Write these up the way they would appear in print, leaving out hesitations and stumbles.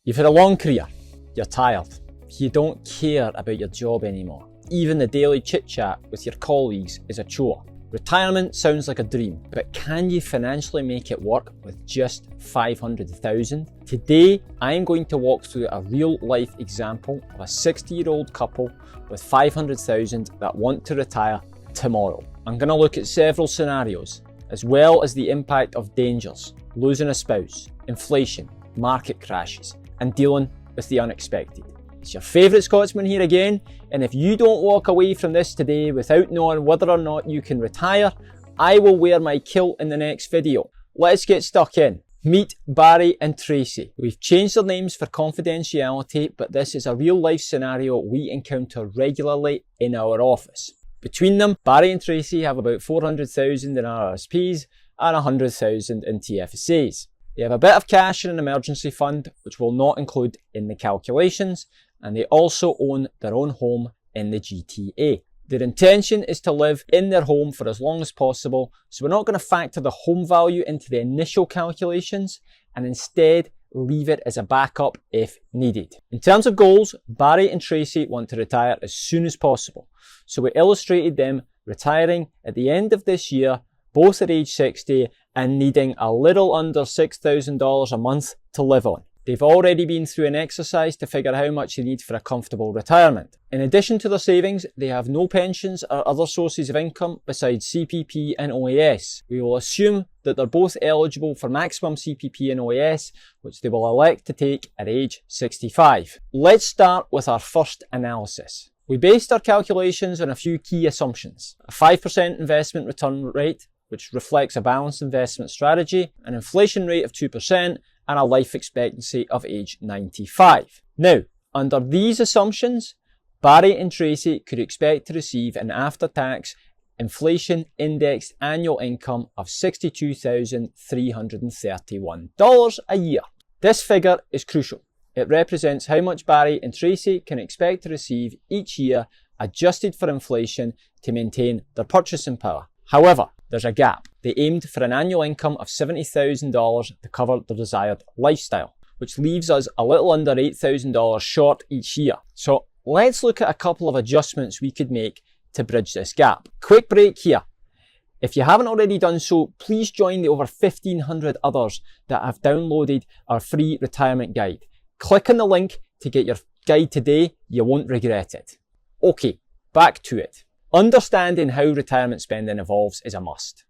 You've had a long career, you're tired, you don't care about your job anymore. Even the daily chit-chat with your colleagues is a chore. Retirement sounds like a dream, but can you financially make it work with just 500,000? Today, I'm going to walk through a real-life example of a 60-year-old couple with 500,000 that want to retire tomorrow. I'm going to look at several scenarios, as well as the impact of dangers, losing a spouse, inflation, market crashes, and dealing with the unexpected. It's your favourite Scotsman here again, and if you don't walk away from this today without knowing whether or not you can retire, I will wear my kilt in the next video. Let's get stuck in. Meet Barry and Tracey. We've changed their names for confidentiality, but this is a real life scenario we encounter regularly in our office. Between them, Barry and Tracey have about 400,000 in RRSPs and 100,000 in TFSAs. They have a bit of cash in an emergency fund, which will not include in the calculations, and they also own their own home in the GTA. Their intention is to live in their home for as long as possible, so we're not going to factor the home value into the initial calculations, and instead leave it as a backup if needed. In terms of goals, Barry and Tracey want to retire as soon as possible, so we illustrated them retiring at the end of this year, both at age 60 and needing a little under $6,000 a month to live on. They've already been through an exercise to figure how much they need for a comfortable retirement. In addition to their savings, they have no pensions or other sources of income besides CPP and OAS. We will assume that they're both eligible for maximum CPP and OAS, which they will elect to take at age 65. Let's start with our first analysis. We based our calculations on a few key assumptions. A 5% investment return rate, which reflects a balanced investment strategy, an inflation rate of 2%, and a life expectancy of age 95. Now, under these assumptions, Barry and Tracey could expect to receive an after-tax inflation-indexed annual income of $62,331 a year. This figure is crucial. It represents how much Barry and Tracey can expect to receive each year, adjusted for inflation, to maintain their purchasing power. However, there's a gap. They aimed for an annual income of $70,000 to cover the desired lifestyle, which leaves us a little under $8,000 short each year. So let's look at a couple of adjustments we could make to bridge this gap. Quick break here. If you haven't already done so, please join the over 1,500 others that have downloaded our free retirement guide. Click on the link to get your guide today. You won't regret it. Okay, back to it. Understanding how retirement spending evolves is a must.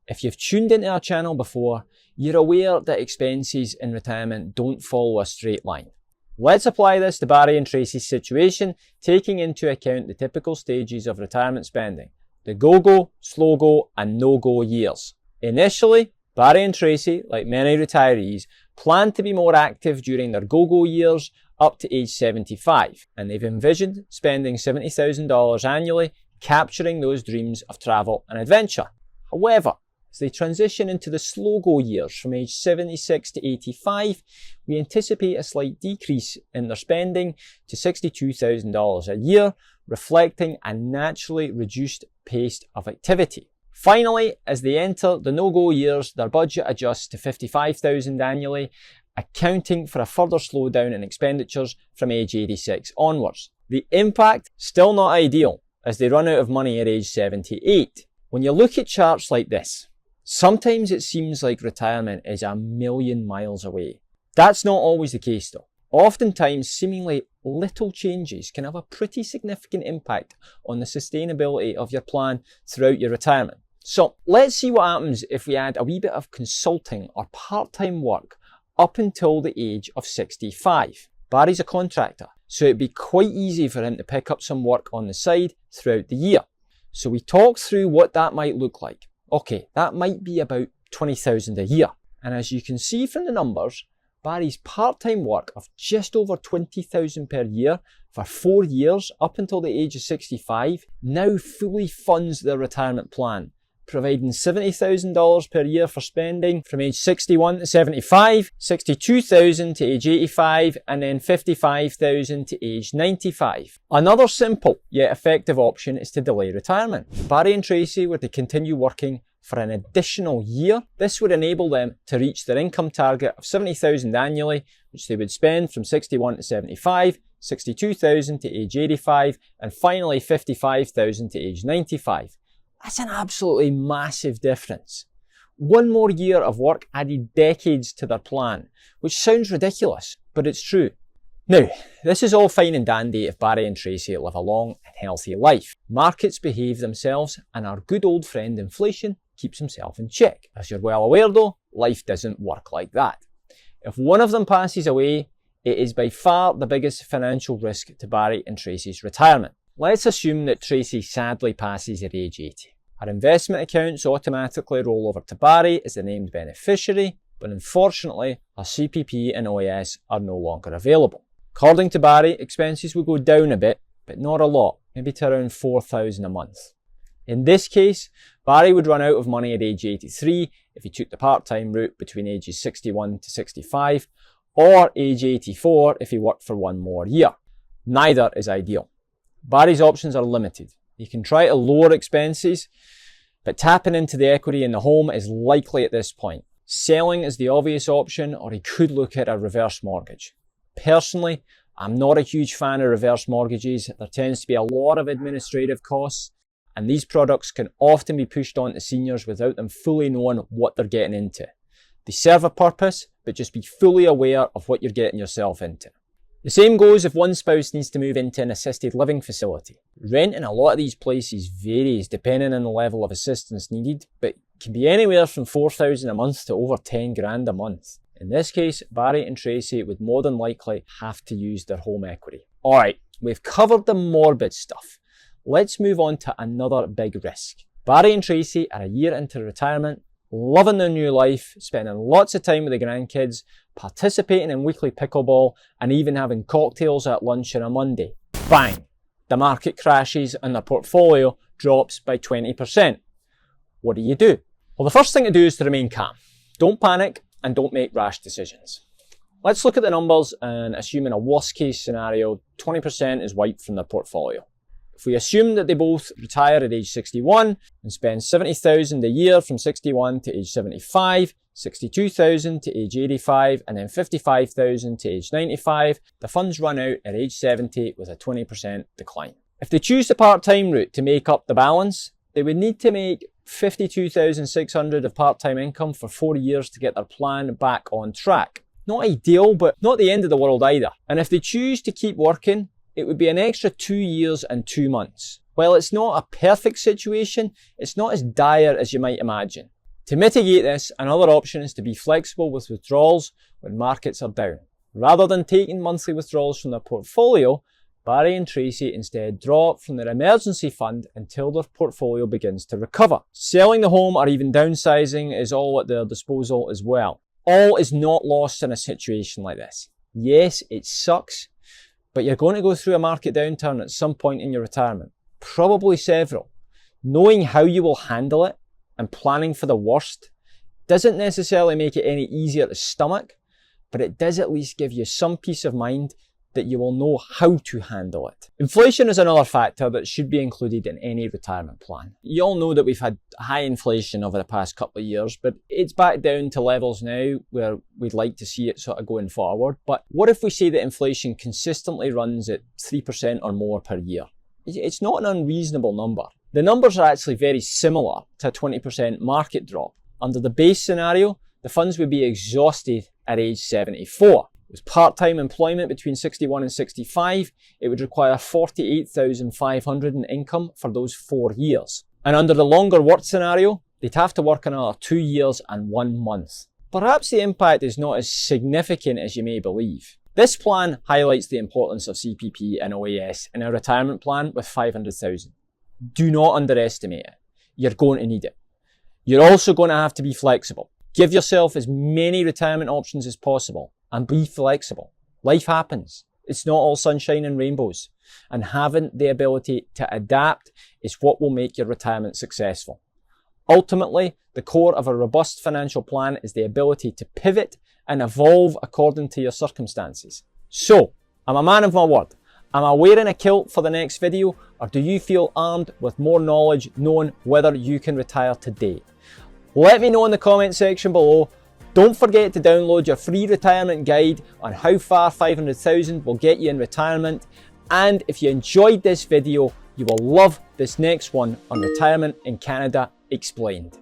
If you've tuned into our channel before, you're aware that expenses in retirement don't follow a straight line. Let's apply this to Barry and Tracey's situation, taking into account the typical stages of retirement spending: the go-go, slow-go, and no-go years. Initially, Barry and Tracey, like many retirees, plan to be more active during their go-go years up to age 75, and they've envisioned spending $70,000 annually, capturing those dreams of travel and adventure. However, as they transition into the slow-go years from age 76 to 85, we anticipate a slight decrease in their spending to $62,000 a year, reflecting a naturally reduced pace of activity. Finally, as they enter the no-go years, their budget adjusts to $55,000 annually, accounting for a further slowdown in expenditures from age 86 onwards. The impact, still not ideal, as they run out of money at age 78. When you look at charts like this, sometimes it seems like retirement is a million miles away. That's not always the case though. Oftentimes, seemingly little changes can have a pretty significant impact on the sustainability of your plan throughout your retirement. So let's see what happens if we add a wee bit of consulting or part-time work up until the age of 65. Barry's a contractor, so it'd be quite easy for him to pick up some work on the side throughout the year. So we talked through what that might look like. Okay, that might be about $20,000 a year. And as you can see from the numbers, Barry's part-time work of just over $20,000 per year for 4 years up until the age of 65 now fully funds their retirement plan, providing $70,000 per year for spending from age 61 to 75, $62,000 to age 85, and then $55,000 to age 95. Another simple yet effective option is to delay retirement. Barry and Tracey were to continue working for an additional year, this would enable them to reach their income target of $70,000 annually, which they would spend from 61 to 75, 62,000 to age 85, and finally 55,000 to age 95. That's an absolutely massive difference. One more year of work added decades to their plan, which sounds ridiculous, but it's true. Now, this is all fine and dandy if Barry and Tracey live a long and healthy life. Markets behave themselves, and our good old friend inflation keeps himself in check. As you're well aware though, life doesn't work like that. If one of them passes away, it is by far the biggest financial risk to Barry and Tracey's retirement. Let's assume that Tracey sadly passes at age 80. Her investment accounts automatically roll over to Barry as the named beneficiary, but unfortunately, her CPP and OAS are no longer available. According to Barry, expenses will go down a bit, but not a lot, maybe to around $4,000 a month. In this case, Barry would run out of money at age 83 if he took the part-time route between ages 61 to 65, or age 84 if he worked for one more year. Neither is ideal. Barry's options are limited. He can try to lower expenses, but tapping into the equity in the home is likely at this point. Selling is the obvious option, or he could look at a reverse mortgage. Personally, I'm not a huge fan of reverse mortgages. There tends to be a lot of administrative costs, and these products can often be pushed on to seniors without them fully knowing what they're getting into. They serve a purpose, but just be fully aware of what you're getting yourself into. The same goes if one spouse needs to move into an assisted living facility. Rent in a lot of these places varies depending on the level of assistance needed, but can be anywhere from $4,000 a month to over $10,000 a month. In this case, Barry and Tracey would more than likely have to use their home equity. Alright, we've covered the morbid stuff. Let's move on to another big risk. Barry and Tracey are a year into retirement, loving their new life, spending lots of time with the grandkids, participating in weekly pickleball, and even having cocktails at lunch on a Monday. Bang! The market crashes and their portfolio drops by 20%. What do? Well, the first thing to do is to remain calm. Don't panic and don't make rash decisions. Let's look at the numbers and assume in a worst case scenario, 20% is wiped from their portfolio. If we assume that they both retire at age 61 and spend $70,000 a year from 61 to age 75, $62,000 to age 85, and then $55,000 to age 95, the funds run out at age 70 with a 20% decline. If they choose the part-time route to make up the balance, they would need to make $52,600 of part-time income for 4 years to get their plan back on track. Not ideal, but not the end of the world either. And if they choose to keep working, it would be an extra 2 years and 2 months. While it's not a perfect situation, it's not as dire as you might imagine. To mitigate this, another option is to be flexible with withdrawals when markets are down. Rather than taking monthly withdrawals from their portfolio, Barry and Tracey instead draw from their emergency fund until their portfolio begins to recover. Selling the home or even downsizing is all at their disposal as well. All is not lost in a situation like this. Yes, it sucks, but you're going to go through a market downturn at some point in your retirement. Probably several. Knowing how you will handle it and planning for the worst doesn't necessarily make it any easier to stomach, but it does at least give you some peace of mind that you will know how to handle it. Inflation is another factor that should be included in any retirement plan. You all know that we've had high inflation over the past couple of years, but it's back down to levels now where we'd like to see it sort of going forward. But what if we say that inflation consistently runs at 3% or more per year? It's not an unreasonable number. The numbers are actually very similar to a 20% market drop. Under the base scenario, the funds would be exhausted at age 74. With part-time employment between 61 and 65, it would require $48,500 in income for those 4 years. And under the longer work scenario, they'd have to work another 2 years and 1 month. Perhaps the impact is not as significant as you may believe. This plan highlights the importance of CPP and OAS in a retirement plan with $500,000. Do not underestimate it. You're going to need it. You're also going to have to be flexible. Give yourself as many retirement options as possible. And be flexible. Life happens. It's not all sunshine and rainbows. And having the ability to adapt is what will make your retirement successful. Ultimately, the core of a robust financial plan is the ability to pivot and evolve according to your circumstances. So, I'm a man of my word. Am I wearing a kilt for the next video, or do you feel armed with more knowledge knowing whether you can retire today? Let me know in the comment section below. Don't forget to download your free retirement guide on how far 500,000 will get you in retirement. And if you enjoyed this video, you will love this next one on retirement in Canada explained.